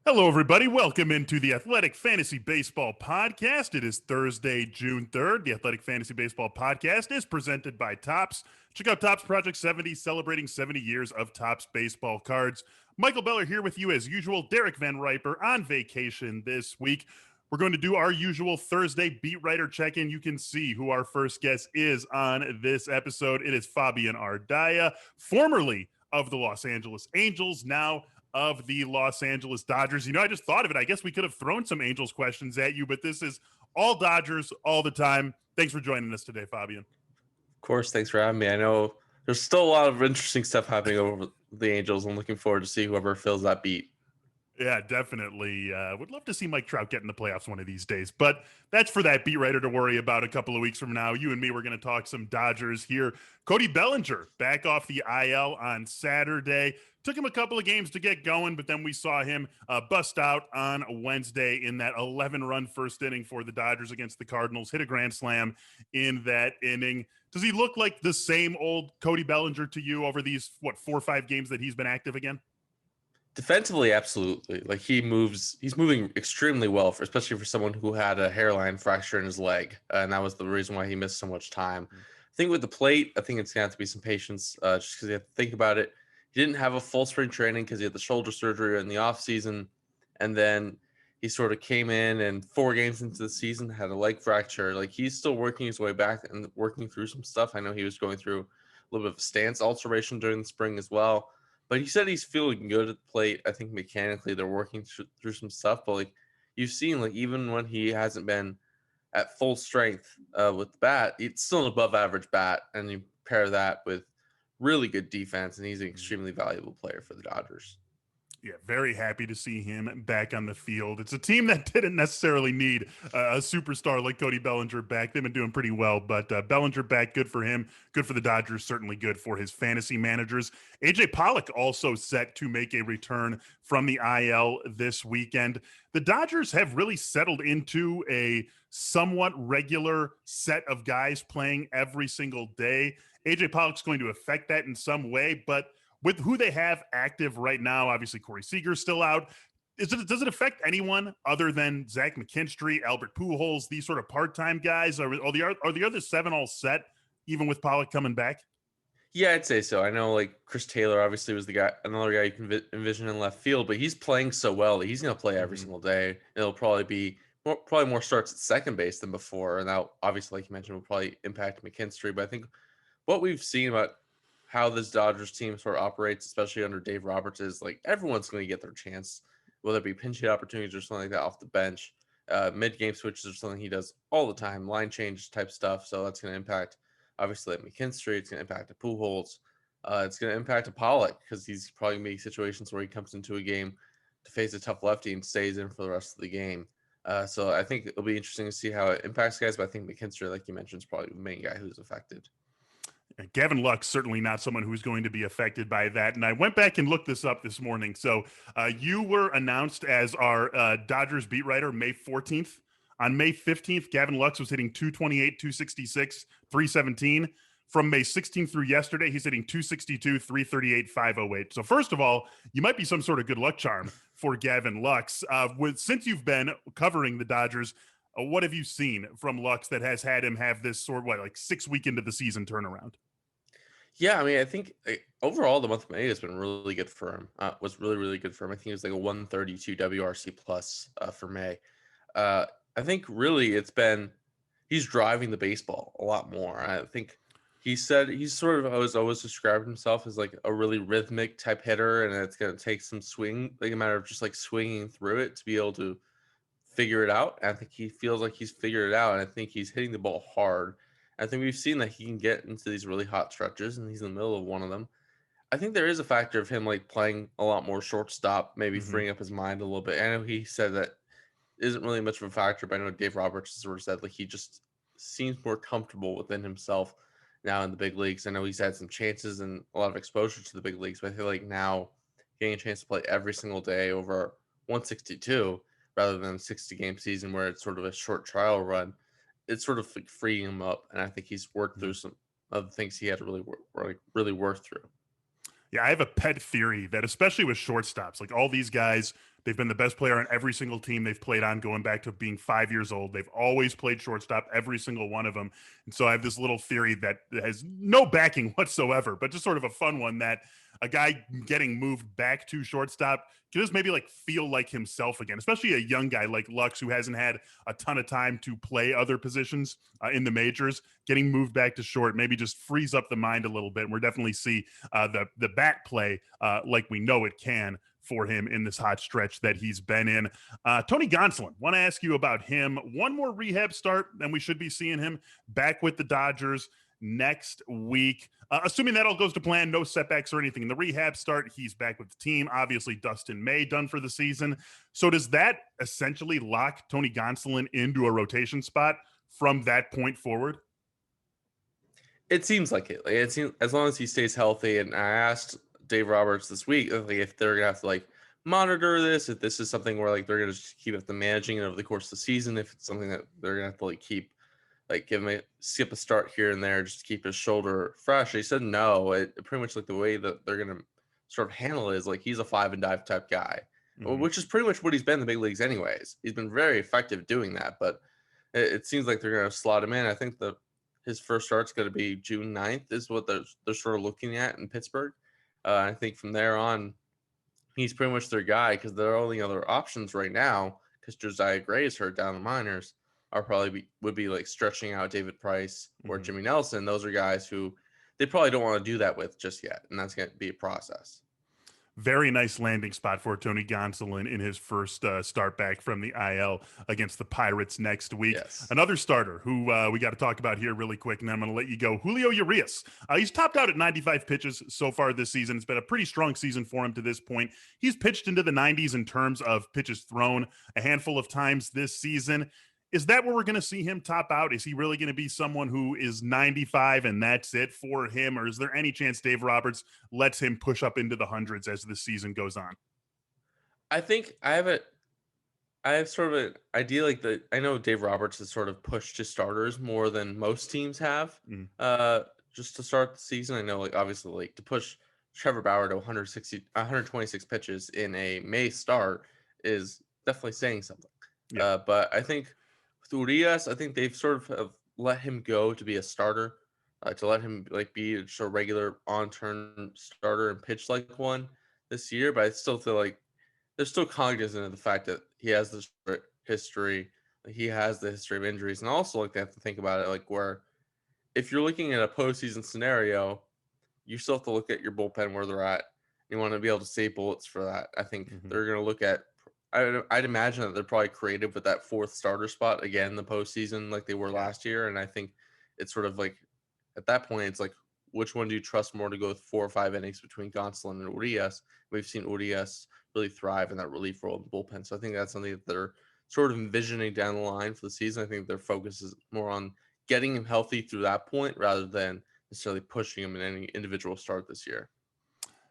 Hello, everybody. Welcome into the Athletic Fantasy Baseball Podcast. It is Thursday, June 3rd. The Athletic Fantasy Baseball Podcast is presented by Topps. Check out Topps Project 70, celebrating 70 years of Topps baseball cards. Michael Beller here with you as usual. Derek Van Riper on vacation this week. We're going to do our usual Thursday beat writer check-in. You can see who our first guest is on this episode. It is Fabian Ardaya, formerly of the Los Angeles Angels, now of the Los Angeles Dodgers. You know, I just thought of it. I guess we could have thrown some Angels questions at you, but this is all Dodgers all the time. Thanks for joining us today, Fabian. Of course, thanks for having me. I know there's still a lot of interesting stuff happening over the Angels. I'm looking forward to see whoever fills that beat. Yeah, definitely. Would love to see Mike Trout get in the playoffs one of these days, but that's for that beat writer to worry about a couple of weeks from now. You and me, we're going to talk some Dodgers here. Cody Bellinger back off the IL on Saturday. Took him a couple of games to get going, but then we saw him bust out on Wednesday in that 11-run first inning for the Dodgers against the Cardinals. Hit a grand slam in that inning. Does he look like the same old Cody Bellinger to you over these, 4 or 5 games that he's been active again? Defensively, absolutely. Like he's moving extremely well, especially for someone who had a hairline fracture in his leg, and that was the reason why he missed so much time. I think with the plate, I think it's going to have to be some patience, just because you have to think about it. He didn't have a full spring training because he had the shoulder surgery in the offseason, and then he sort of came in and 4 games into the season had a leg fracture. Like he's still working his way back and working through some stuff. I know he was going through a little bit of a stance alteration during the spring as well. But he said he's feeling good at the plate. I think mechanically they're working through some stuff. But like you've seen, like even when he hasn't been at full strength with the bat, it's still an above average bat. And you pair that with really good defense, and he's an extremely valuable player for the Dodgers. Yeah, very happy to see him back on the field. It's a team that didn't necessarily need a superstar like Cody Bellinger back. They've been doing pretty well, but Bellinger back, good for him. Good for the Dodgers, certainly good for his fantasy managers. AJ Pollock also set to make a return from the IL this weekend. The Dodgers have really settled into a somewhat regular set of guys playing every single day. AJ Pollock's going to affect that in some way, but with who they have active right now, obviously Corey Seager's still out. Does it affect anyone other than Zach McKinstry, Albert Pujols, these sort of part-time guys? Are the other 7 all set, even with Pollock coming back? Yeah, I'd say so. I know like Chris Taylor obviously was another guy you can envision in left field, but he's playing so well that he's going to play every single day. It'll probably be more starts at second base than before, and that obviously, like you mentioned, will probably impact McKinstry. But I think what we've seen about how this Dodgers team sort of operates, especially under Dave Roberts, is like everyone's going to get their chance, whether it be pinch hit opportunities or something like that off the bench. Mid-game switches are something he does all the time, line change type stuff. So that's going to impact, obviously, McKinstry. It's going to impact the Pujols. It's going to impact a Pollock because he's probably going to be situations where he comes into a game to face a tough lefty and stays in for the rest of the game. So I think it'll be interesting to see how it impacts guys. But I think McKinstry, like you mentioned, is probably the main guy who's affected. Gavin Lux, certainly not someone who's going to be affected by that. And I went back and looked this up this morning. So you were announced as our Dodgers beat writer May 14th. On May 15th, Gavin Lux was hitting 228, 266, 317. From May 16th through yesterday, he's hitting 262, 338, 508. So first of all, you might be some sort of good luck charm for Gavin Lux. Since you've been covering the Dodgers, what have you seen from Lux that has had him have this sort of like 6 week into the season turnaround? Yeah, I mean, I think overall the month of May has been really good for him. Was really, really good for him. I think it was like a 132 WRC plus for May. I think really he's driving the baseball a lot more. I think he said he's sort of always described himself as like a really rhythmic type hitter, and it's going to take some swing, like a matter of just like swinging through it to be able to figure it out. And I think he feels like he's figured it out, and I think he's hitting the ball hard. I think we've seen that he can get into these really hot stretches, and he's in the middle of one of them. I think there is a factor of him like playing a lot more shortstop, maybe freeing up his mind a little bit. I know he said that isn't really much of a factor, but I know Dave Roberts sort of said like he just seems more comfortable within himself now in the big leagues. I know he's had some chances and a lot of exposure to the big leagues, but I feel like now getting a chance to play every single day over 162 rather than a 60 game season where it's sort of a short trial run, it's sort of like freeing him up. And I think he's worked through some of the things he had to really work through. Yeah, I have a pet theory that especially with shortstops, like all these guys They've been the best player on every single team they've played on, going back to being 5 years old. They've always played shortstop, every single one of them. And so I have this little theory that has no backing whatsoever, but just sort of a fun one, that a guy getting moved back to shortstop can just maybe like feel like himself again, especially a young guy like Lux who hasn't had a ton of time to play other positions in the majors. Getting moved back to short maybe just frees up the mind a little bit. And we're definitely see the bat play like we know it can for him in this hot stretch that he's been in. Tony Gonsolin, want to ask you about him. One more rehab start, and we should be seeing him back with the Dodgers next week. Assuming that all goes to plan, no setbacks or anything in the rehab start, he's back with the team. Obviously, Dustin May done for the season. So does that essentially lock Tony Gonsolin into a rotation spot from that point forward? It seems like it. Like, it seems as long as he stays healthy. And I asked Dave Roberts this week, like, if they're gonna have to like monitor this, if this is something where like they're gonna just keep the managing it over the course of the season, if it's something that they're gonna have to like keep, like give him a skip a start here and there just to keep his shoulder fresh. He said no. It pretty much like the way that they're gonna sort of handle it is like he's a 5 and dive type guy, which is pretty much what he's been in the big leagues anyways. He's been very effective doing that, but it seems like they're gonna slot him in. I think his first start's going to be June 9th is what they're sort of looking at in Pittsburgh. I think from there on, he's pretty much their guy because their only other options right now, because Josiah Gray is hurt down the minors, are would be like stretching out David Price or Jimmy Nelson. Those are guys who they probably don't want to do that with just yet, and that's going to be a process. Very nice landing spot for Tony Gonsolin in his first start back from the IL against the Pirates next week. Yes. Another starter who we got to talk about here really quick, and I'm going to let you go. Julio Urías. He's topped out at 95 pitches so far this season. It's been a pretty strong season for him to this point. He's pitched into the 90s in terms of pitches thrown a handful of times this season. Is that where we're going to see him top out? Is he really going to be someone who is 95 and that's it for him? Or is there any chance Dave Roberts lets him push up into the hundreds as the season goes on? I think I have sort of an idea like that. I know Dave Roberts has sort of pushed his starters more than most teams have just to start the season. I know like obviously like to push Trevor Bauer to 126 pitches in a May start is definitely saying something. Yeah. But I think with Urias, I think they've sort of let him go to be a starter, to let him like be just a regular on-turn starter and pitch like one this year. But I still feel like they're still cognizant of the fact that he has this history, he has the history of injuries, and also like they have to think about it like where if you're looking at a postseason scenario, you still have to look at your bullpen where they're at. You want to be able to save bullets for that. I think they're going to look at. I'd imagine that they're probably creative with that fourth starter spot again in the postseason, like they were last year. And I think it's sort of like at that point, it's like which one do you trust more to go with 4 or 5 innings between Gonsolin and Urias? We've seen Urias really thrive in that relief role in the bullpen, so I think that's something that they're sort of envisioning down the line for the season. I think their focus is more on getting him healthy through that point rather than necessarily pushing him in any individual start this year.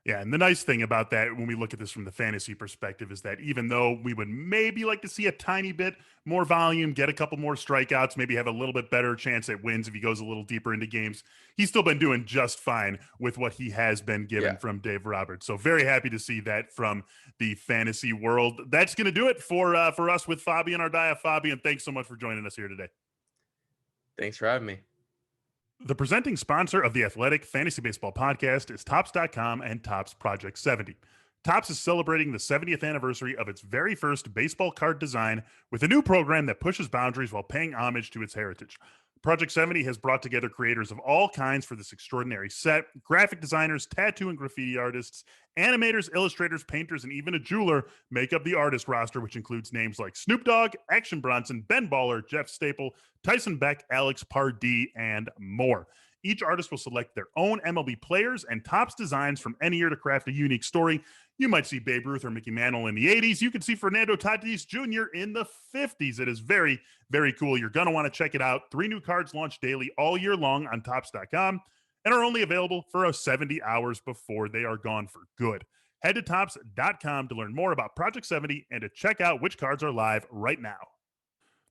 Yeah, and the nice thing about that when we look at this from the fantasy perspective is that even though we would maybe like to see a tiny bit more volume, get a couple more strikeouts, maybe have a little bit better chance at wins if he goes a little deeper into games, he's still been doing just fine with what he has been given from Dave Roberts. So very happy to see that from the fantasy world. That's going to do it for us with Fabian Ardaya. Fabian, thanks so much for joining us here today. Thanks for having me. The presenting sponsor of the Athletic Fantasy Baseball Podcast is Topps.com and Topps Project 70. Topps is celebrating the 70th anniversary of its very first baseball card design with a new program that pushes boundaries while paying homage to its heritage. Project 70 has brought together creators of all kinds for this extraordinary set: graphic designers, tattoo and graffiti artists, animators, illustrators, painters, and even a jeweler make up the artist roster, which includes names like Snoop Dogg, Action Bronson, Ben Baller, Jeff Staple, Tyson Beck, Alex Pardee, and more. Each artist will select their own MLB players and Topps designs from any year to craft a unique story. You might see Babe Ruth or Mickey Mantle in the 80s. You can see Fernando Tatis Jr. in the 50s. It is very, very cool. You're going to want to check it out. 3 new cards launch daily all year long on Topps.com and are only available for 70 hours before they are gone for good. Head to Topps.com to learn more about Project 70 and to check out which cards are live right now.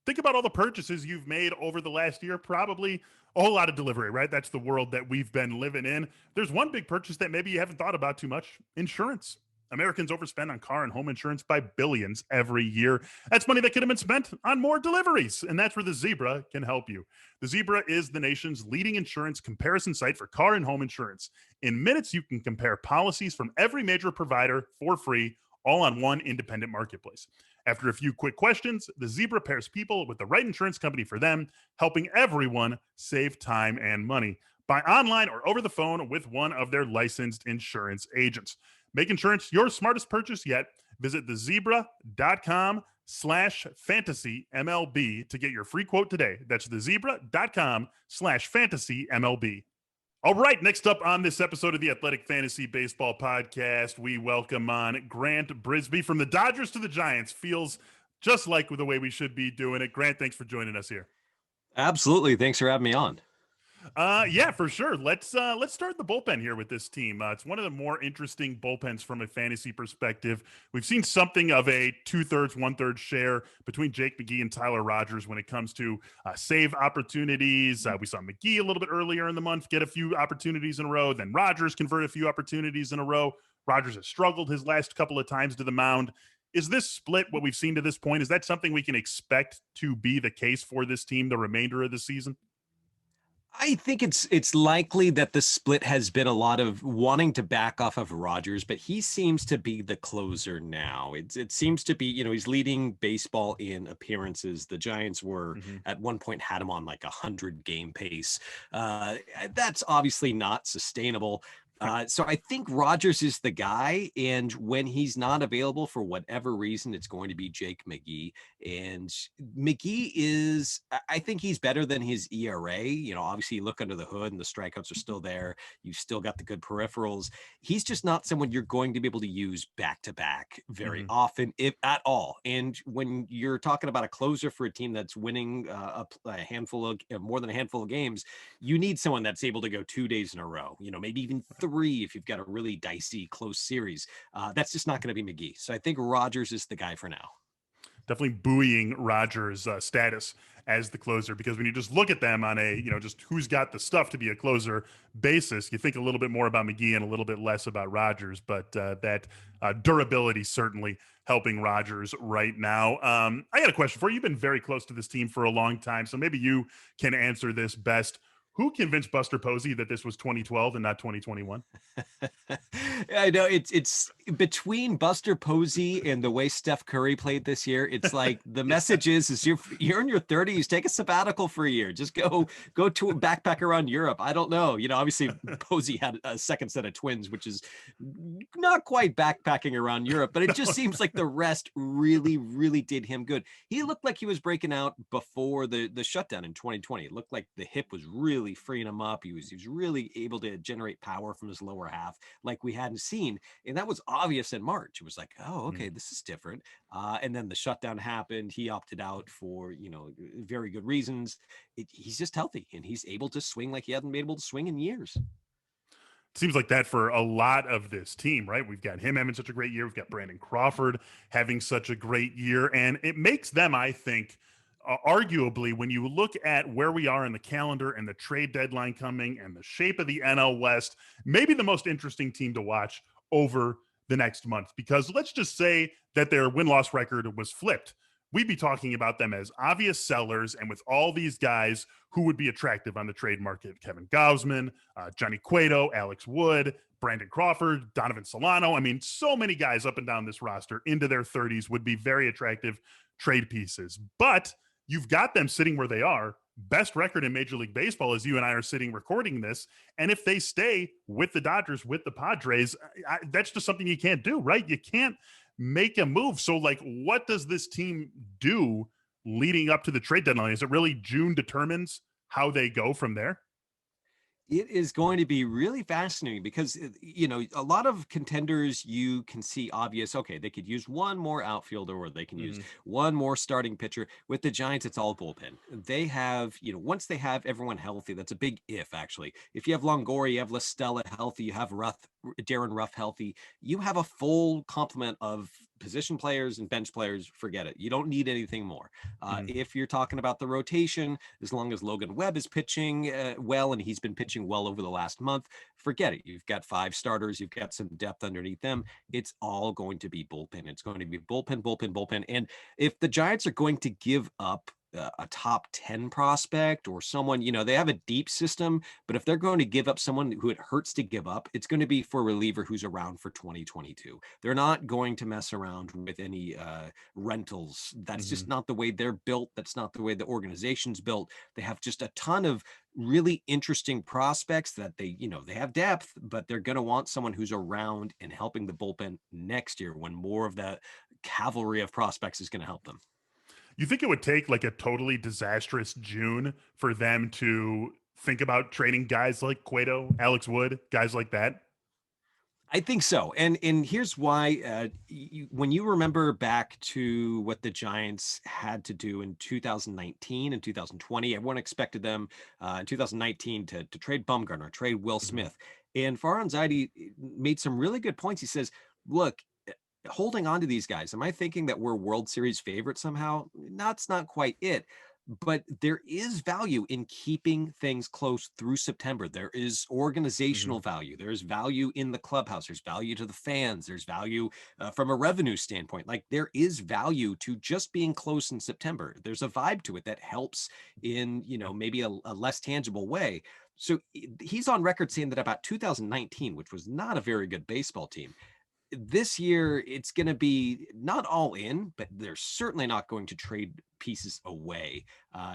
Think about all the purchases you've made over the last year. Probably a whole lot of delivery, right? That's the world that we've been living in. There's one big purchase that maybe you haven't thought about too much: insurance. Americans overspend on car and home insurance by billions every year. That's money that could have been spent on more deliveries, and that's where the Zebra can help you. The Zebra is the nation's leading insurance comparison site for car and home insurance. In minutes, you can compare policies from every major provider for free, all on one independent marketplace. After a few quick questions, the Zebra pairs people with the right insurance company for them, helping everyone save time and money. Buy online or over the phone with one of their licensed insurance agents. Make insurance your smartest purchase yet. Visit thezebra.com/fantasy MLB to get your free quote today. That's thezebra.com/fantasy MLB. All right, next up on this episode of the Athletic Fantasy Baseball Podcast, we welcome on Grant Brisbee from the Dodgers to the Giants. Feels just like the way we should be doing it. Grant, thanks for joining us here. Absolutely. Thanks for having me on. Yeah, for sure. Let's start the bullpen here with this team. It's one of the more interesting bullpens from a fantasy perspective. We've seen something of a 2/3, 1/3 share between Jake McGee and Tyler Rogers when it comes to save opportunities. We saw McGee a little bit earlier in the month get a few opportunities in a row. Then Rogers convert a few opportunities in a row. Rogers has struggled his last couple of times to the mound. Is this split what we've seen to this point? Is that something we can expect to be the case for this team the remainder of the season? I think it's likely that the split has been a lot of wanting to back off of Rogers, but he seems to be the closer now. It seems to be, he's leading baseball in appearances. The Giants were at one point had him on like 100-game pace. That's obviously not sustainable. So I think Rogers is the guy, and when he's not available for whatever reason, it's going to be Jake McGee. And McGee is, I think he's better than his ERA. Obviously you look under the hood and the strikeouts are still there. You've still got the good peripherals. He's just not someone you're going to be able to use back-to-back very often, if at all. And when you're talking about a closer for a team that's winning a handful of, more than a handful of games, you need someone that's able to go 2 days in a row, maybe even 3 if you've got a really dicey close series. That's just not going to be McGee. So I think Rogers is the guy for now. Definitely buoying Rogers' status as the closer, because when you just look at them on a, just who's got the stuff to be a closer basis, you think a little bit more about McGee and a little bit less about Rogers, but that durability certainly helping Rogers right now. I got a question for you. You've been very close to this team for a long time, so maybe you can answer this best. Who convinced Buster Posey that this was 2012 and not 2021? I know it's between Buster Posey and the way Steph Curry played this year. It's like the message is you're in your 30s, take a sabbatical for a year. Just go to a backpack around Europe. I don't know. Obviously Posey had a second set of twins, which is not quite backpacking around Europe, but it just seems like the rest really, really did him good. He looked like he was breaking out before the shutdown in 2020. It looked like the hip was really freeing him up. He was really able to generate power from his lower half like we hadn't seen, and that was obvious in March. It was like, oh, okay, this is different. And then the shutdown happened. He opted out for very good reasons. He's just healthy, and he's able to swing like he hasn't been able to swing in years. Seems like that for a lot of this team, right? We've got him having such a great year. We've got Brandon Crawford having such a great year, and it makes them, I think, arguably, when you look at where we are in the calendar and the trade deadline coming and the shape of the NL West, maybe the most interesting team to watch over the next month. Because let's just say that their win-loss record was flipped. We'd be talking about them as obvious sellers, and with all these guys who would be attractive on the trade market: Kevin Gausman, Johnny Cueto, Alex Wood, Brandon Crawford, Donovan Solano. I mean, so many guys up and down this roster into their 30s would be very attractive trade pieces. But you've got them sitting where they are. Best record in Major League Baseball as you and I are sitting recording this. And if they stay with the Dodgers, with the Padres, that's just something you can't do, right? You can't make a move. So, what does this team do leading up to the trade deadline? Is it really June determines how they go from there? It is going to be really fascinating because, a lot of contenders you can see obvious, okay, they could use one more outfielder or they can use one more starting pitcher. With the Giants, it's all bullpen. They have, once they have everyone healthy, that's a big if, actually. If you have Longoria, you have La Stella healthy, you have Darren Ruff healthy, you have a full complement of position players and bench players. Forget it. You don't need anything more. If you're talking about the rotation, as long as Logan Webb is pitching well, and he's been pitching well over the last month, forget it. You've got 5 starters. You've got some depth underneath them. It's all going to be bullpen. It's going to be bullpen, bullpen, bullpen. And if the Giants are going to give up a top 10 prospect or someone, they have a deep system, but if they're going to give up someone who it hurts to give up, it's going to be for a reliever who's around for 2022. They're not going to mess around with any rentals. That's just not the way they're built. That's not the way the organization's built. They have just a ton of really interesting prospects that they have depth, but they're going to want someone who's around and helping the bullpen next year when more of that cavalry of prospects is going to help them. You think it would take like a totally disastrous June for them to think about trading guys like Cueto, Alex Wood, guys like that? I think so. And here's why. When you remember back to what the Giants had to do in 2019 and 2020, everyone expected them in 2019 to trade Bumgarner, trade Will Smith. And Farhan Zaidi made some really good points. He says, look, holding on to these guys, am I thinking that we're World Series favorites somehow? That's not quite it. But there is value in keeping things close through September. There is organizational value. There's value in the clubhouse. There's value to the fans. There's value from a revenue standpoint. Like, there is value to just being close in September. There's a vibe to it that helps in, maybe a less tangible way. So he's on record saying that about 2019, which was not a very good baseball team, this year it's going to be not all in, but they're certainly not going to trade pieces away.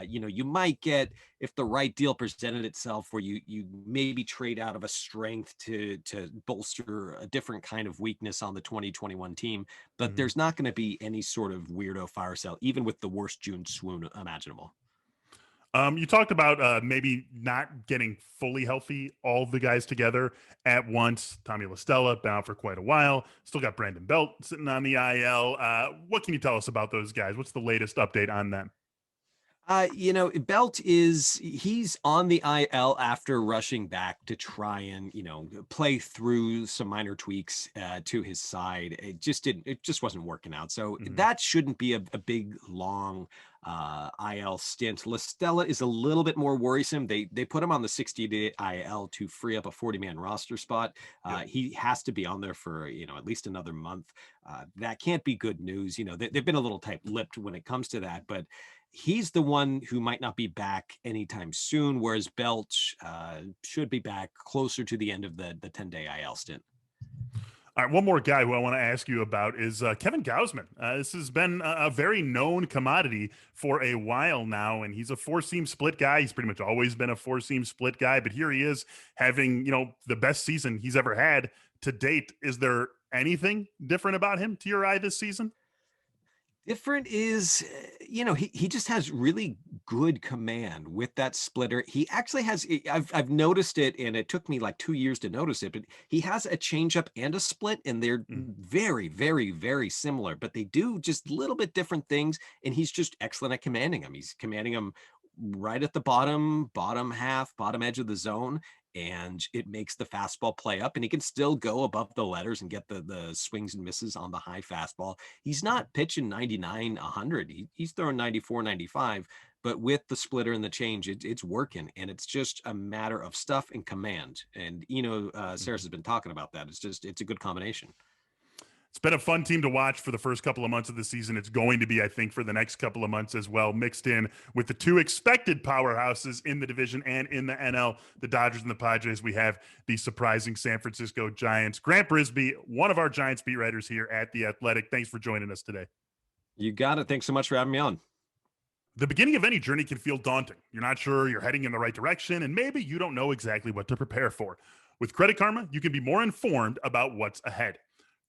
You might get, if the right deal presented itself, where you maybe trade out of a strength to bolster a different kind of weakness on the 2021 team, but there's not going to be any sort of weirdo fire sale, even with the worst June swoon imaginable. You talked about maybe not getting fully healthy, all the guys together at once. Tommy La Stella been out for quite a while. Still got Brandon Belt sitting on the IL. What can you tell us about those guys? What's the latest update on them? Belt he's on the IL after rushing back to try and, play through some minor tweaks to his side. It just wasn't working out. So that shouldn't be a big, long IL stint. La Stella is a little bit more worrisome. They put him on the 60-day IL to free up a 40-man roster spot. He has to be on there for, at least another month. That can't be good news. They've been a little tight-lipped when it comes to that, but he's the one who might not be back anytime soon, whereas Belch should be back closer to the end of the 10-day IL stint. All right, one more guy who I want to ask you about is Kevin Gausman. This has been a very known commodity for a while now, and he's a 4-seam split guy. He's pretty much always been a 4-seam split guy, but here he is having, the best season he's ever had to date. Is there anything different about him to your eye this season? Different is, he just has really good command with that splitter. He actually has, I've noticed it, and it took me like 2 years to notice it, but he has a changeup and a split, and they're very, very, very similar, but they do just a little bit different things, and he's just excellent at commanding them. He's commanding them right at the bottom half, bottom edge of the zone, and it makes the fastball play up, and he can still go above the letters and get the swings and misses on the high fastball. He's not pitching 99, 100. He's throwing 94, 95, but with the splitter and the change, it's working, and it's just a matter of stuff and command. And, Sarah's has been talking about that. It's a good combination. It's been a fun team to watch for the first couple of months of the season. It's going to be, I think, for the next couple of months as well, mixed in with the 2 expected powerhouses in the division and in the NL, the Dodgers and the Padres. We have the surprising San Francisco Giants. Grant Brisbee, one of our Giants beat writers here at The Athletic. Thanks for joining us today. You got it. Thanks so much for having me on. The beginning of any journey can feel daunting. You're not sure you're heading in the right direction, and maybe you don't know exactly what to prepare for. With Credit Karma, you can be more informed about what's ahead.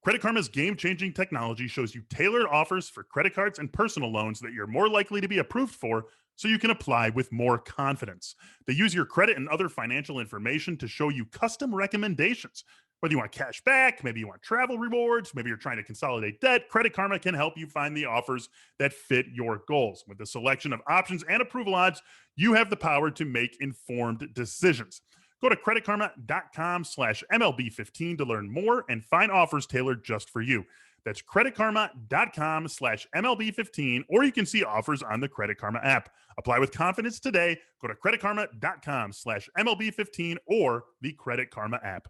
Credit Karma's game-changing technology shows you tailored offers for credit cards and personal loans that you're more likely to be approved for, so you can apply with more confidence. They use your credit and other financial information to show you custom recommendations. Whether you want cash back, maybe you want travel rewards, maybe you're trying to consolidate debt, Credit Karma can help you find the offers that fit your goals. With a selection of options and approval odds, you have the power to make informed decisions. Go to creditkarma.com/MLB15 to learn more and find offers tailored just for you. That's creditkarma.com/MLB15, or you can see offers on the Credit Karma app. Apply with confidence today. Go to creditkarma.com/MLB15 or the Credit Karma app.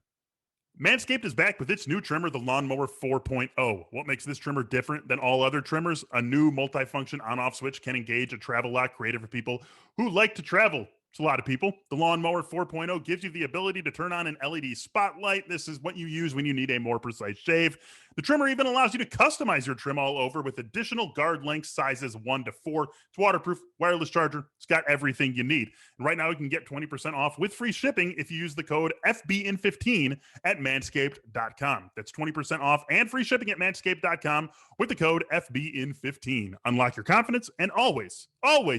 Manscaped is back with its new trimmer, the Lawnmower 4.0. What makes this trimmer different than all other trimmers? A new multifunction on-off switch can engage a travel lock created for people who like to travel. It's a lot of people. The Lawnmower 4.0 gives you the ability to turn on an LED spotlight. This is what you use when you need a more precise shave. The trimmer even allows you to customize your trim all over with additional guard length sizes 1 to 4. It's waterproof, wireless charger. It's got everything you need. And right now you can get 20% off with free shipping if you use the code FBN15 at manscaped.com. That's 20% off and free shipping at manscaped.com with the code FBN15. Unlock your confidence and always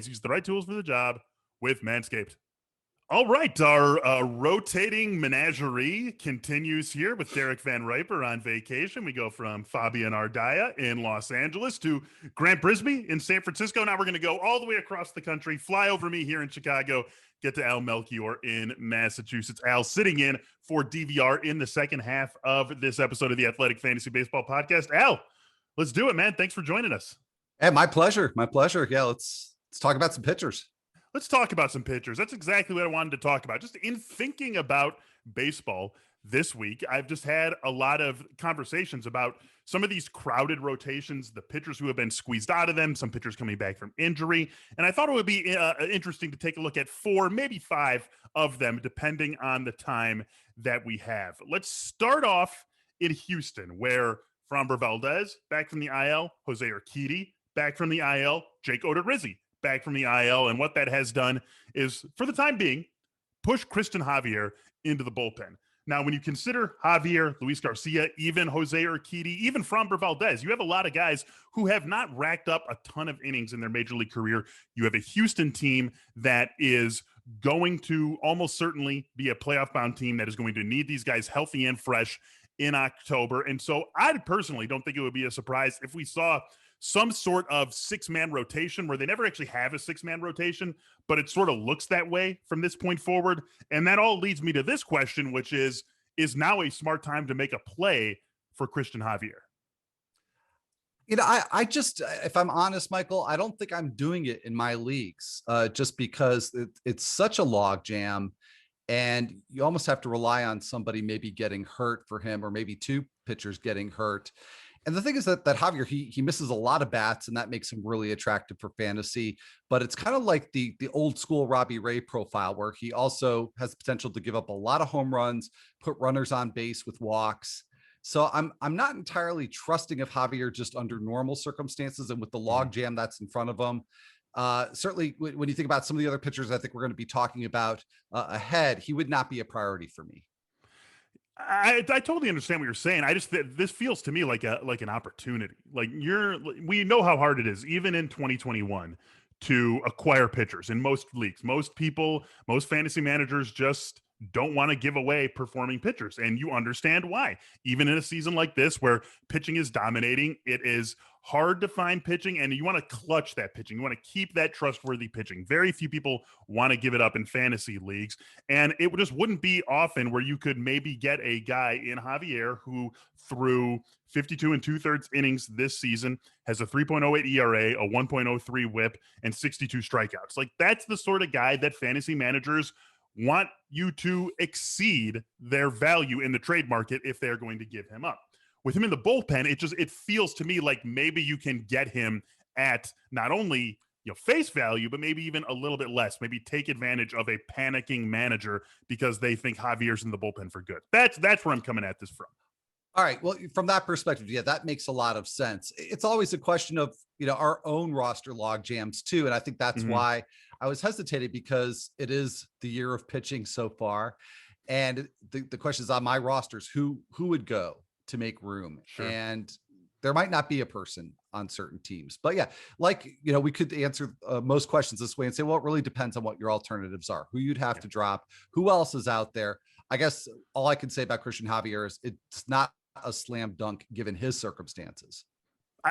use the right tools for the job with Manscaped. All right, our rotating menagerie continues here with Derek Van Riper on vacation. We go from Fabian Ardaya in Los Angeles to Grant Brisbee in San Francisco. Now we're going to go all the way across the country, fly over me here in Chicago, get to Al Melchior in Massachusetts. Al sitting in for DVR in the second half of this episode of the Athletic Fantasy Baseball Podcast. Al, let's do it, man. Thanks for joining us. Hey, my pleasure. My pleasure. Yeah, let's talk about some pitchers. Let's talk about some pitchers. That's exactly what I wanted to talk about. Just in thinking about baseball this week, I've just had a lot of conversations about some of these crowded rotations, the pitchers who have been squeezed out of them, some pitchers coming back from injury. And I thought it would be interesting to take a look at 4, maybe 5 of them, depending on the time that we have. Let's start off in Houston, where Framber Valdez, back from the IL, Jose Urquidy, back from the IL, Jake Odorizzi, back from the IL. And what that has done is, for the time being, push Christian Javier into the bullpen. Now, when you consider Javier, Luis Garcia, even Jose Urquidy, even Framber Valdez, you have a lot of guys who have not racked up a ton of innings in their major league career. You have a Houston team that is going to almost certainly be a playoff-bound team that is going to need these guys healthy and fresh in October. And so I personally don't think it would be a surprise if we saw some sort of 6-man rotation where they never actually have a 6-man rotation, but it sort of looks that way from this point forward. And that all leads me to this question, which is now a smart time to make a play for Christian Javier? You know, I just, if I'm honest, Michael, I don't think I'm doing it in my leagues just because it's such a log jam. And you almost have to rely on somebody maybe getting hurt for him, or maybe 2 pitchers getting hurt. And the thing is that Javier, he misses a lot of bats, and that makes him really attractive for fantasy. But it's kind of like the old school Robbie Ray profile, where he also has the potential to give up a lot of home runs, put runners on base with walks. So I'm not entirely trusting of Javier just under normal circumstances and with the log jam that's in front of him. Certainly, when you think about some of the other pitchers I think we're going to be talking about ahead, he would not be a priority for me. I totally understand what you're saying. This feels to me like an opportunity. Like we know how hard it is, even in 2021, to acquire pitchers in most leagues. Most people, most fantasy managers just don't want to give away performing pitchers. And you understand why. Even in a season like this where pitching is dominating, it is hard to find pitching, and you want to clutch that pitching. You want to keep that trustworthy pitching. Very few people want to give it up in fantasy leagues. And it just wouldn't be often where you could maybe get a guy in Javier who threw 52 2/3 innings this season, has a 3.08 ERA, a 1.03 whip, and 62 strikeouts. Like, that's the sort of guy that fantasy managers want you to exceed their value in the trade market if they're going to give him up. With him in the bullpen, it feels to me like maybe you can get him at not only face value, but maybe even a little bit less. Maybe take advantage of a panicking manager because they think Javier's in the bullpen for good. That's where I'm coming at this from. All right. Well, from that perspective, yeah, that makes a lot of sense. It's always a question of, our own roster log jams too. And I think that's why I was hesitated, because it is the year of pitching so far. And the question is on my rosters, who would go to make room? Sure. And there might not be a person on certain teams, but yeah, we could answer most questions this way and say, well, it really depends on what your alternatives are, who you'd have to drop, who else is out there. I guess all I can say about Christian Javier is it's not a slam dunk given his circumstances.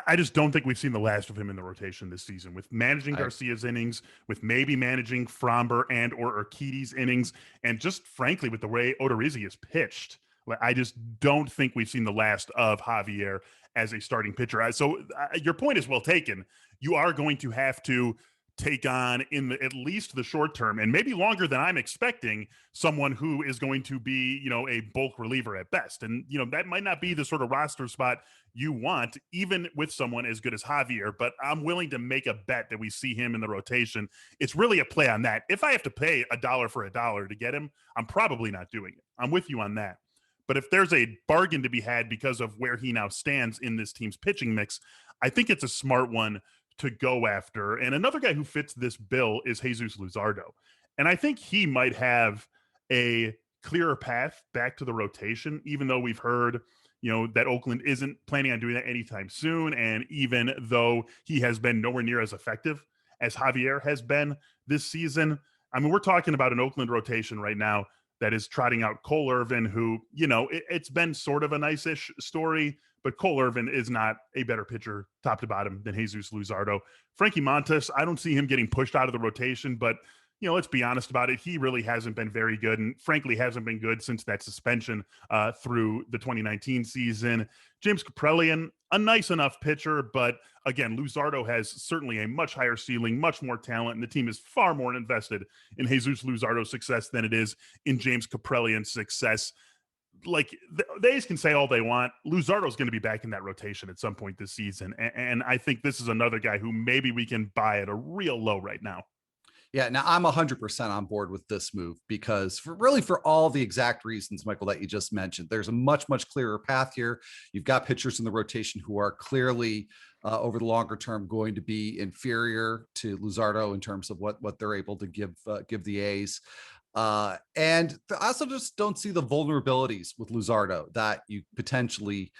I just don't think we've seen the last of him in the rotation this season, with managing Garcia's innings, with maybe managing Fromber and or Urquidy's innings, and just frankly with the way Odorizzi is pitched. I just don't think we've seen the last of Javier as a starting pitcher. So your point is well taken. You are going to have to take on at least the short term, and maybe longer than I'm expecting, someone who is going to be, a bulk reliever at best. And, that might not be the sort of roster spot you want, even with someone as good as Javier, but I'm willing to make a bet that we see him in the rotation. It's really a play on that. If I have to pay $1 for $1 to get him, I'm probably not doing it. I'm with you on that. But if there's a bargain to be had because of where he now stands in this team's pitching mix, I think it's a smart one to go after. And another guy who fits this bill is Jesus Luzardo. And I think he might have a clearer path back to the rotation, even though we've heard, that Oakland isn't planning on doing that anytime soon. And even though he has been nowhere near as effective as Javier has been this season, I mean, we're talking about an Oakland rotation right now that is trotting out Cole Irvin, who, it's been sort of a nice-ish story, but Cole Irvin is not a better pitcher top to bottom than Jesus Luzardo. Frankie Montas, I don't see him getting pushed out of the rotation, but, let's be honest about it. He really hasn't been very good, and frankly hasn't been good since that suspension through the 2019 season. James Kaprielian, a nice enough pitcher, but again, Luzardo has certainly a much higher ceiling, much more talent, and the team is far more invested in Jesus Luzardo's success than it is in James Kaprielian's success. Like, the A's can say all they want. Luzardo's going to be back in that rotation at some point this season, and I think this is another guy who maybe we can buy at a real low right now. Yeah, now I'm 100% on board with this move because for all the exact reasons, Michael, that you just mentioned, there's a much, much clearer path here. You've got pitchers in the rotation who are clearly over the longer term going to be inferior to Luzardo in terms of what they're able to give the A's. And I also just don't see the vulnerabilities with Luzardo that you potentially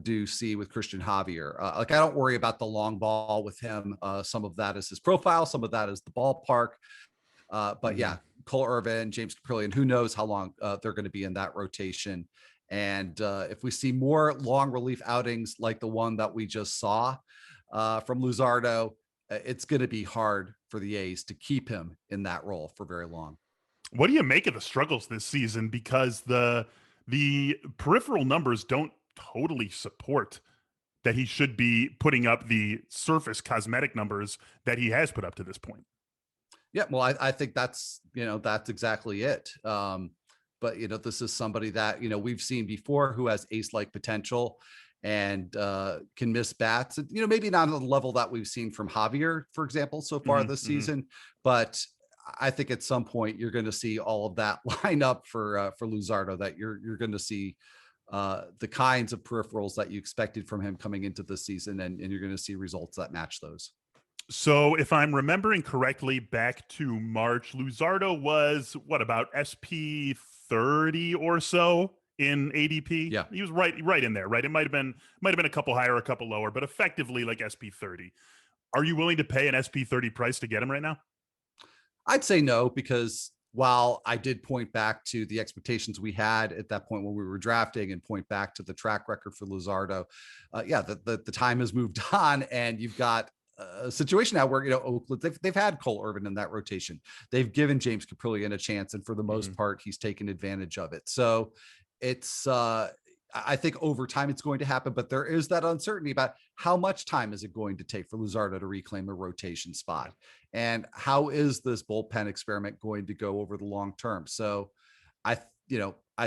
do see with Christian Javier. I don't worry about the long ball with him. Some of that is his profile. Some of that is the ballpark. But yeah, Cole Irvin, James Kaprielian, who knows how long they're going to be in that rotation. And if we see more long relief outings like the one that we just saw from Luzardo, it's going to be hard for the A's to keep him in that role for very long. What do you make of the struggles this season? Because the peripheral numbers don't totally support that he should be putting up the surface cosmetic numbers that he has put up to this point. Yeah, well, I think that's exactly it. But this is somebody that we've seen before who has ace-like potential and can miss bats. Maybe not on the level that we've seen from Javier, for example, so far this season, but I think at some point you're going to see all of that line up for Luzardo, that you're going to see the kinds of peripherals that you expected from him coming into the season, and you're going to see results that match those. So if I'm remembering correctly, back to March, Luzardo was about SP 30 or so in ADP. Yeah, he was right in there, right? It might have been a couple higher, a couple lower, but effectively like SP 30. Are you willing to pay an SP 30 price to get him right now? I'd say no, because while I did point back to the expectations we had at that point when we were drafting and point back to the track record for Luzardo, the time has moved on, and you've got a situation now where, Oakland, they've had Cole Irvin in that rotation. They've given James Kaprielian a chance, and for the most part, he's taken advantage of it. So it's, I think over time it's going to happen, but there is that uncertainty about how much time is it going to take for Luzardo to reclaim a rotation spot, and how is this bullpen experiment going to go over the long term. So I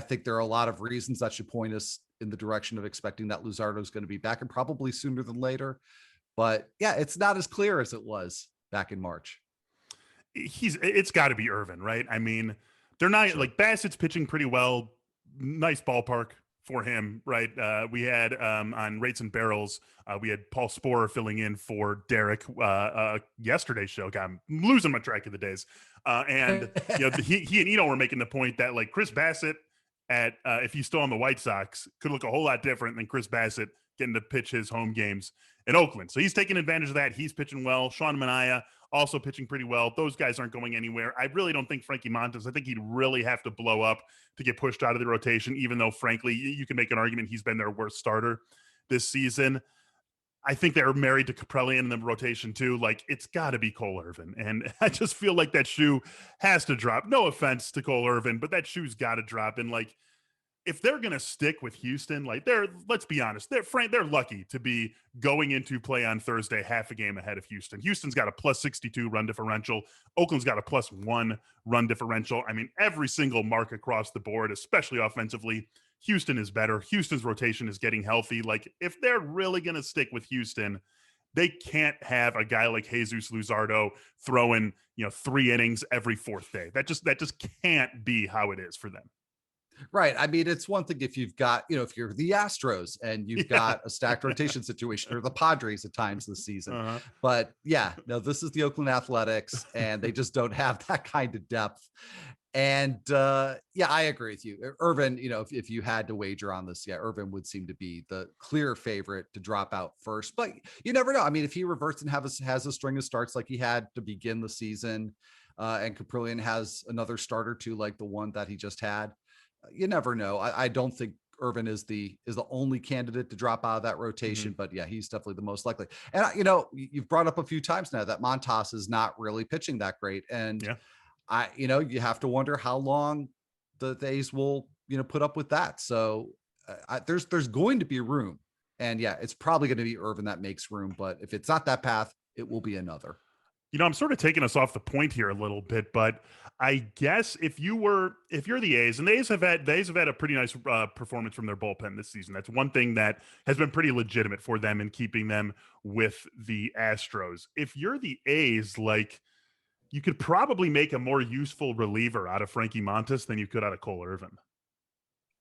think there are a lot of reasons that should point us in the direction of expecting that Luzardo is going to be back, and probably sooner than later. But yeah, it's not as clear as it was back in March. It's got to be Irvin, right? I mean, they're not like Bassett's pitching pretty well. Nice ballpark for him, right? We had on Rates and Barrels, we had Paul Sporer filling in for Derek yesterday's show. God, I'm losing my track of the days. And he and Eno were making the point that like Chris Bassett at if he's still on the White Sox could look a whole lot different than Chris Bassett getting to pitch his home games in Oakland. So he's taking advantage of that. He's pitching well. Sean Manaea also pitching pretty well. Those guys aren't going anywhere. I really don't think Frankie Montas, I think he'd really have to blow up to get pushed out of the rotation, even though, frankly, you can make an argument he's been their worst starter this season. I think they're married to Caprillion in the rotation too. Like, it's got to be Cole Irvin. And I just feel like that shoe has to drop. No offense to Cole Irvin, but that shoe's got to drop. And like, if they're going to stick with Houston, like let's be honest, they're lucky to be going into play on Thursday half a game ahead of Houston. Houston's got a plus 62 run differential. Oakland's got a plus 1 run differential. I mean, every single mark across the board, especially offensively, Houston is better. Houston's rotation is getting healthy. Like, if they're really going to stick with Houston, they can't have a guy like Jesus Luzardo throwing, 3 innings every 4th day. That just can't be how it is for them. Right. I mean, it's one thing if you've got, if you're the Astros and you've got a stacked rotation situation, or the Padres at times this season. But yeah, no, this is the Oakland Athletics, and they just don't have that kind of depth. And yeah, I agree with you. Irvin, if you had to wager on this, yeah, Irvin would seem to be the clear favorite to drop out first. But you never know. I mean, if he reverts and has a string of starts like he had to begin the season, and Caprillion has another start or two like the one that he just had, you never know. I don't think Irvin is the only candidate to drop out of that rotation, but yeah, he's definitely the most likely. And you've brought up a few times now that Montas is not really pitching that great, and you have to wonder how long the A's will put up with that. So there's going to be room, and yeah, it's probably going to be Irvin that makes room. But if it's not that path, it will be another. I'm sort of taking us off the point here a little bit, but I guess if you're the A's, and the A's have had a pretty nice performance from their bullpen this season. That's one thing that has been pretty legitimate for them in keeping them with the Astros. If you're the A's, like, you could probably make a more useful reliever out of Frankie Montas than you could out of Cole Irvin.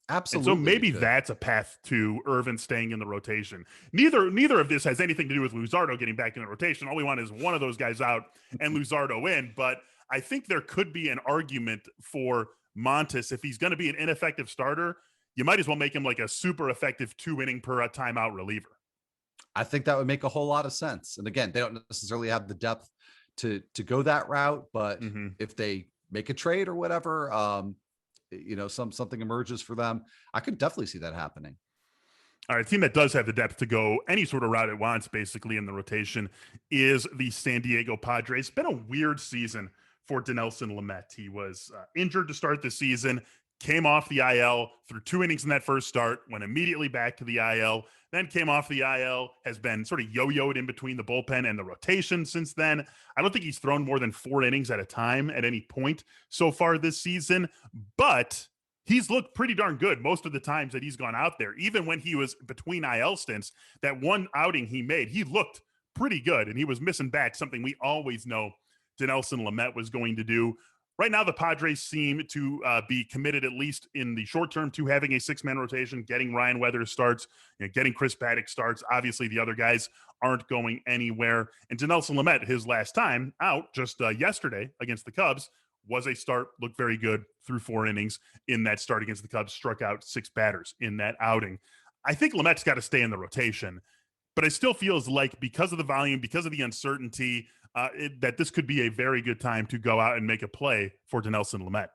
Absolutely. And so maybe that's a path to Irvin staying in the rotation. Neither of this has anything to do with Luzardo getting back in the rotation. All we want is one of those guys out and Luzardo in. But I think there could be an argument for Montas. If he's going to be an ineffective starter, you might as well make him like a super effective 2-inning per timeout reliever. I think that would make a whole lot of sense. And again, they don't necessarily have the depth to go that route, but if they make a trade or whatever, something emerges for them, I could definitely see that happening. All right, a team that does have the depth to go any sort of route it wants, basically, in the rotation is the San Diego Padres. It's been a weird season for Dinelson Lamet. He was injured to start the season, came off the IL, threw 2 innings in that first start, went immediately back to the IL, then came off the IL, has been sort of yo-yoed in between the bullpen and the rotation since then. I don't think he's thrown more than 4 innings at a time at any point so far this season, but he's looked pretty darn good most of the times that he's gone out there. Even when he was between IL stints, that one outing he made, he looked pretty good, and he was missing back, something we always know Dinelson Lamet was going to do. Right now, the Padres seem to be committed, at least in the short term, to having a 6-man rotation, getting Ryan Weathers starts, getting Chris Paddock starts. Obviously, the other guys aren't going anywhere. And Dinelson Lamet, his last time out just yesterday against the Cubs, was a start, looked very good, threw 4 innings in that start against the Cubs, struck out 6 batters in that outing. I think Lamet's got to stay in the rotation, but it still feels like because of the volume, because of the uncertainty, that this could be a very good time to go out and make a play for Dinelson Lamet.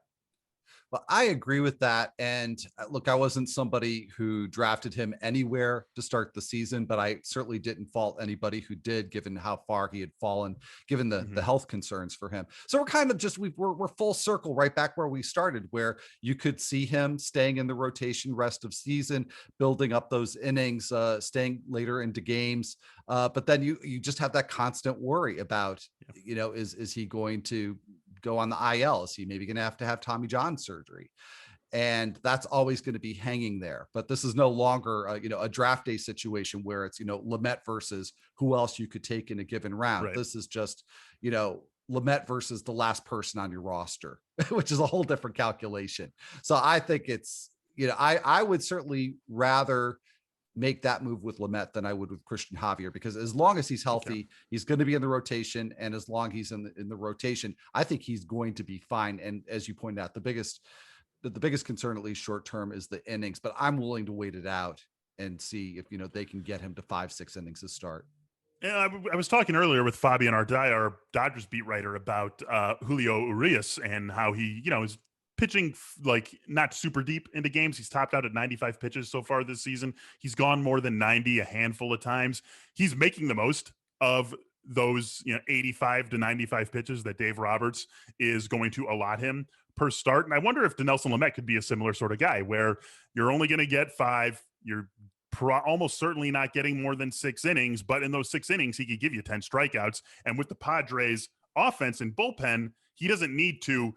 Well, I agree with that. And look, I wasn't somebody who drafted him anywhere to start the season, but I certainly didn't fault anybody who did, given how far he had fallen, given the health concerns for him. So we're kind of just, we're full circle right back where we started, where you could see him staying in the rotation rest of season, building up those innings, staying later into games. But then you just have that constant worry about, is he going to go on the IL? Is he maybe going to have Tommy John surgery? And that's always going to be hanging there. But this is no longer a draft day situation where it's Lamet versus who else you could take in a given round. Right. This is just Lamet versus the last person on your roster, which is a whole different calculation. So I think it's I would certainly rather make that move with Lamet than I would with Christian Javier, because as long as he's healthy, he's going to be in the rotation. And as long as he's in the rotation, I think he's going to be fine. And as you pointed out, the biggest concern, at least short term, is the innings, but I'm willing to wait it out and see if, they can get him to 5-6 innings to start. Yeah, I was talking earlier with Fabian Ardaya, our Dodgers beat writer, about Julio Urías and how he, is pitching like not super deep into games. He's topped out at 95 pitches so far this season. He's gone more than 90 a handful of times. He's making the most of those 85 to 95 pitches that Dave Roberts is going to allot him per start. And I wonder if Dinelson Lamet could be a similar sort of guy where you're only going to get 5. You're almost certainly not getting more than 6 innings, but in those 6 innings, he could give you 10 strikeouts. And with the Padres offense and bullpen, he doesn't need to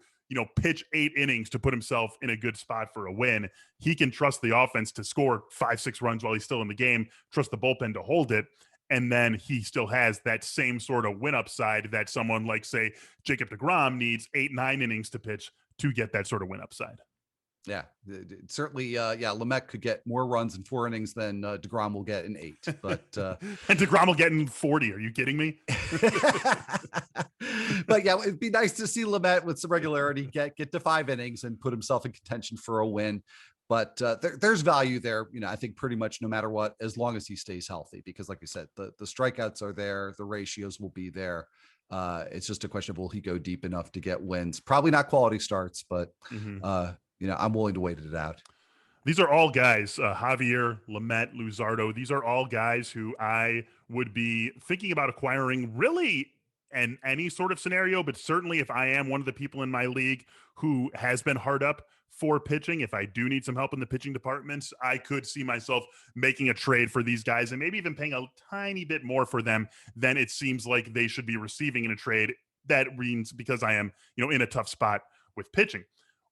pitch 8 innings to put himself in a good spot for a win. He can trust the offense to score 5-6 runs while he's still in the game, trust the bullpen to hold it. And then he still has that same sort of win upside that someone like, say, Jacob deGrom needs 8-9 innings to pitch to get that sort of win upside. Yeah, certainly. Lamet could get more runs in 4 innings than deGrom will get in 8. But and deGrom will get in 40. Are you kidding me? But yeah, it'd be nice to see Lamet with some regularity get to 5 innings and put himself in contention for a win. But there's value there, I think pretty much no matter what, as long as he stays healthy, because like you said, the strikeouts are there, the ratios will be there. It's just a question of will he go deep enough to get wins? Probably not quality starts, but I'm willing to wait it out. These are all guys, Javier, Lamet, Luzardo. These are all guys who I would be thinking about acquiring really in any sort of scenario, but certainly if I am one of the people in my league who has been hard up for pitching, if I do need some help in the pitching departments, I could see myself making a trade for these guys and maybe even paying a tiny bit more for them than it seems like they should be receiving in a trade. That means because I am, in a tough spot with pitching.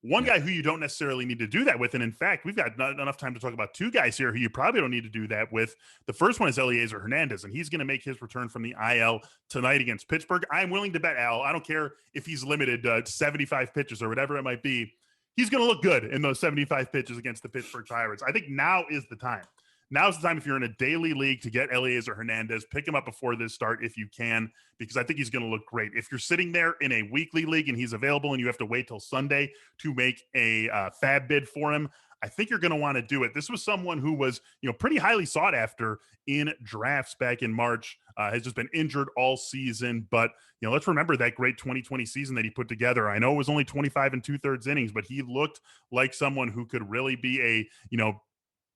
One guy who you don't necessarily need to do that with, and in fact, we've got not enough time to talk about 2 guys here who you probably don't need to do that with. The first one is Eliezer Hernandez, and he's going to make his return from the IL tonight against Pittsburgh. I'm willing to bet, Al, I don't care if he's limited 75 pitches or whatever it might be. He's going to look good in those 75 pitches against the Pittsburgh Pirates. I think now is the time. Now's the time if you're in a daily league to get Eliezer Hernandez, pick him up before this start if you can, because I think he's going to look great. If you're sitting there in a weekly league and he's available and you have to wait till Sunday to make a fab bid for him, I think you're going to want to do it. This was someone who was, pretty highly sought after in drafts back in March, has just been injured all season. But, let's remember that great 2020 season that he put together. I know it was only 25 2/3 innings, but he looked like someone who could really be a,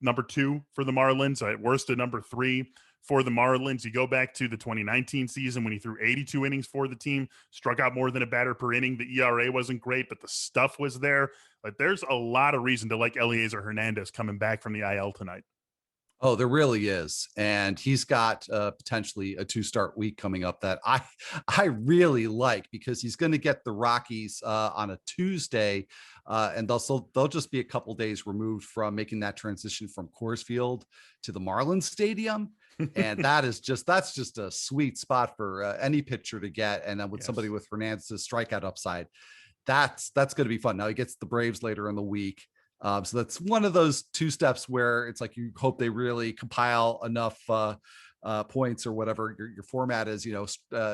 number 2 for the Marlins, at worst a number 3 for the Marlins. You go back to the 2019 season when he threw 82 innings for the team, struck out more than a batter per inning. The ERA wasn't great, but the stuff was there. Like, there's a lot of reason to like Eliezer Hernandez coming back from the IL tonight. Oh, there really is. And he's got potentially a 2-start week coming up that I really like, because he's going to get the Rockies on a Tuesday. And they'll just be a couple days removed from making that transition from Coors Field to the Marlins Stadium. And that's just a sweet spot for any pitcher to get. And then with somebody with Hernandez's strikeout upside, that's going to be fun. Now he gets the Braves later in the week. So that's one of those 2 steps where it's like you hope they really compile enough points or whatever your format is,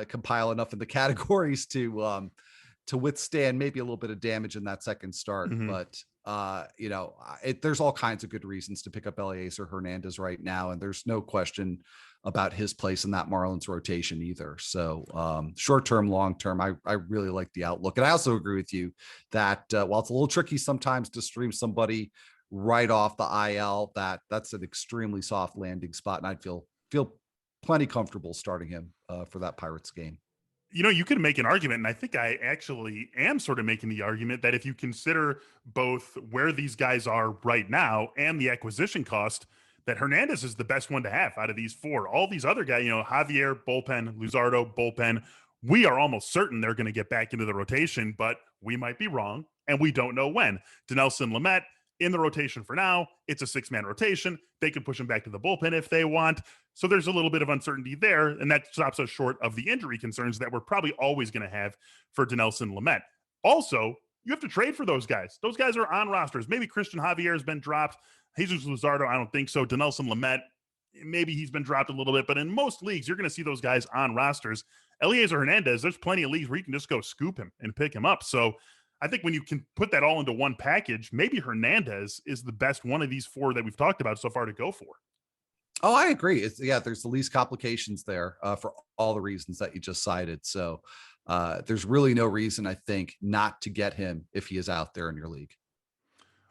compile enough in the categories to withstand maybe a little bit of damage in that second start. Mm-hmm. But there's all kinds of good reasons to pick up Eliezer Hernandez right now, and there's no question about his place in that Marlins rotation either. So short-term, long-term, I really like the outlook. And I also agree with you that while it's a little tricky sometimes to stream somebody right off the IL, that's an extremely soft landing spot. And I'd feel plenty comfortable starting him for that Pirates game. You could make an argument, and I think I actually am sort of making the argument that if you consider both where these guys are right now and the acquisition cost, that Hernandez is the best one to have out of these 4. All these other guys, Javier, bullpen, Luzardo, bullpen, we are almost certain they're going to get back into the rotation, but we might be wrong, and we don't know when. Dinelson Lamet in the rotation for now. It's a 6-man rotation. They could push him back to the bullpen if they want. So there's a little bit of uncertainty there, and that stops us short of the injury concerns that we're probably always going to have for Dinelson Lamet. Also, you have to trade for those guys. Those guys are on rosters. Maybe Christian Javier has been dropped. Jesus Luzardo, I don't think so. Dinelson Lamet, maybe he's been dropped a little bit, but in most leagues, you're going to see those guys on rosters. Eliezer Hernandez, there's plenty of leagues where you can just go scoop him and pick him up. So I think when you can put that all into one package, maybe Hernandez is the best one of these 4 that we've talked about so far to go for. Oh, I agree. There's the least complications there for all the reasons that you just cited. So there's really no reason, I think, not to get him if he is out there in your league.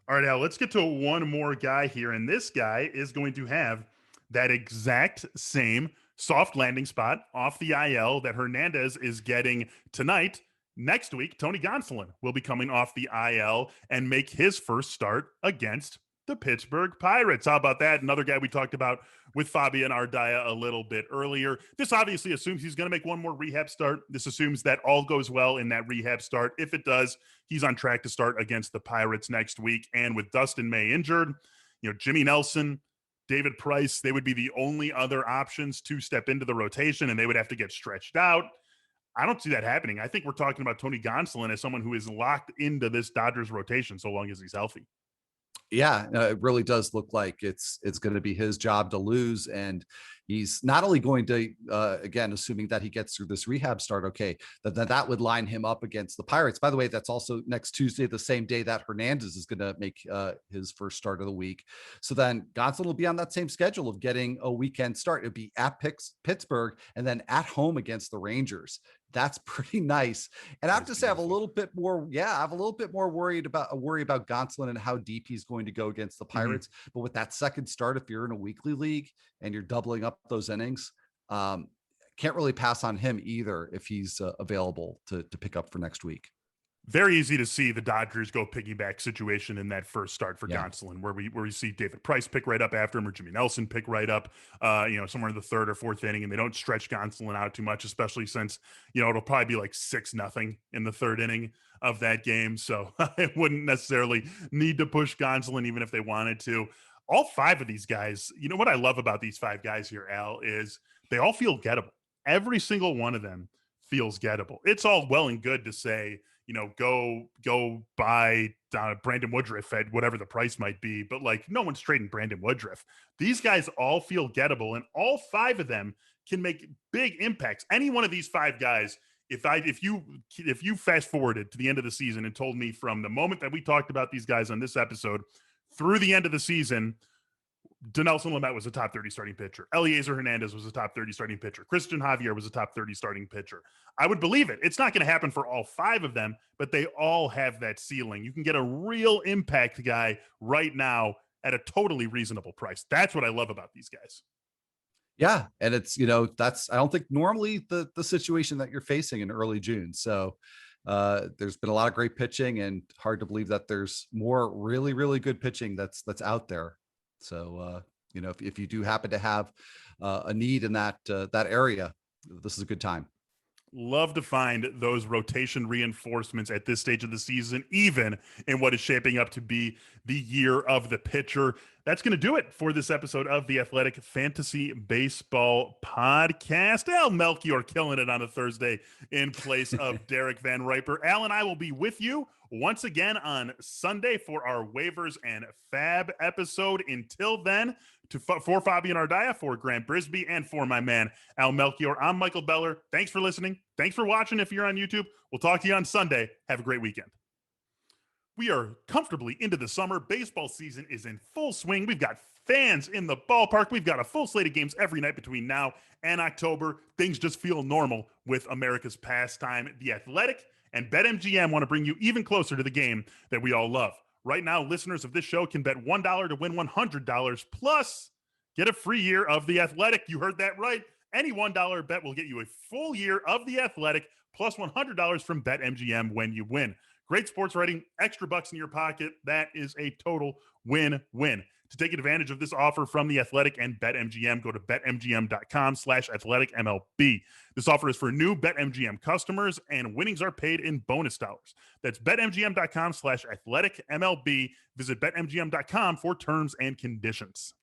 All right, Al, let's get to one more guy here. And this guy is going to have that exact same soft landing spot off the IL that Hernandez is getting tonight. Next week, Tony Gonsolin will be coming off the IL and make his first start against the Pittsburgh Pirates. How about that? Another guy we talked about with Fabian Ardaya a little bit earlier. This obviously assumes he's going to make one more rehab start. This assumes that all goes well in that rehab start. If it does, he's on track to start against the Pirates next week. And with Dustin May injured, Jimmy Nelson, David Price, they would be the only other options to step into the rotation, and they would have to get stretched out. I don't see that happening. I think we're talking about Tony Gonsolin as someone who is locked into this Dodgers rotation so long as he's healthy. Yeah, it really does look like it's going to be his job to lose. And he's not only going to, again, assuming that he gets through this rehab start, okay, that would line him up against the Pirates. By the way, that's also next Tuesday, the same day that Hernandez is going to make his first start of the week. So then Gonsolin will be on that same schedule of getting a weekend start. It'd be at Pittsburgh and then at home against the Rangers. That's pretty nice. And I have to say, I have a little bit more worry about Gonsolin and how deep he's going to go against the Pirates. Mm-hmm. But with that second start, if you're in a weekly league and you're doubling up those innings, can't really pass on him either if he's available to pick up for next week. Very easy to see the Dodgers go piggyback situation in that first start for Gonsolin, where we see David Price pick right up after him, or Jimmy Nelson pick right up, somewhere in the third or fourth inning, and they don't stretch Gonsolin out too much, especially since, it'll probably be like 6-0 in the third inning of that game. So it wouldn't necessarily need to push Gonsolin even if they wanted to. All five of these guys, what I love about these five guys here, Al, is they all feel gettable. Every single one of them feels gettable. It's all well and good to say, go buy Brandon Woodruff at whatever the price might be. But no one's trading Brandon Woodruff. These guys all feel gettable, and all five of them can make big impacts. Any one of these five guys, if you fast forwarded to the end of the season and told me from the moment that we talked about these guys on this episode through the end of the season, Dinelson Lamet was a top 30 starting pitcher. Eliezer Hernandez was a top 30 starting pitcher. Christian Javier was a top 30 starting pitcher. I would believe it. It's not going to happen for all five of them, but they all have that ceiling. You can get a real impact guy right now at a totally reasonable price. That's what I love about these guys. Yeah. And it's, that's, I don't think normally the situation that you're facing in early June. So there's been a lot of great pitching, and hard to believe that there's more really, really good pitching that's out there. So, if you do happen to have a need in that area, this is a good time. Love to find those rotation reinforcements at this stage of the season, even in what is shaping up to be the year of the pitcher. That's going to do it for this episode of the Athletic Fantasy Baseball Podcast. Al Melchior killing it on a Thursday in place of Derek Van Riper. Al and I will be with you once again on Sunday for our waivers and fab episode. Until then, for Fabian Ardaya, for Grant Brisbee, and for my man Al Melchior, I'm Michael Beller. Thanks for listening. Thanks for watching if you're on YouTube. We'll talk to you on Sunday. Have a great weekend. We are comfortably into the summer. Baseball season is in full swing. We've got fans in the ballpark. We've got a full slate of games every night between now and October. Things just feel normal with America's pastime. The Athletic and BetMGM want to bring you even closer to the game that we all love. Right now, listeners of this show can bet $1 to win $100, plus get a free year of The Athletic. You heard that right. Any $1 bet will get you a full year of The Athletic, plus $100 from BetMGM when you win. Great sports writing, extra bucks in your pocket. That is a total win-win. To take advantage of this offer from The Athletic and BetMGM, go to betmgm.com/athleticmlb. This offer is for new BetMGM customers, and winnings are paid in bonus dollars. That's betmgm.com/athleticmlb. Visit betmgm.com for terms and conditions.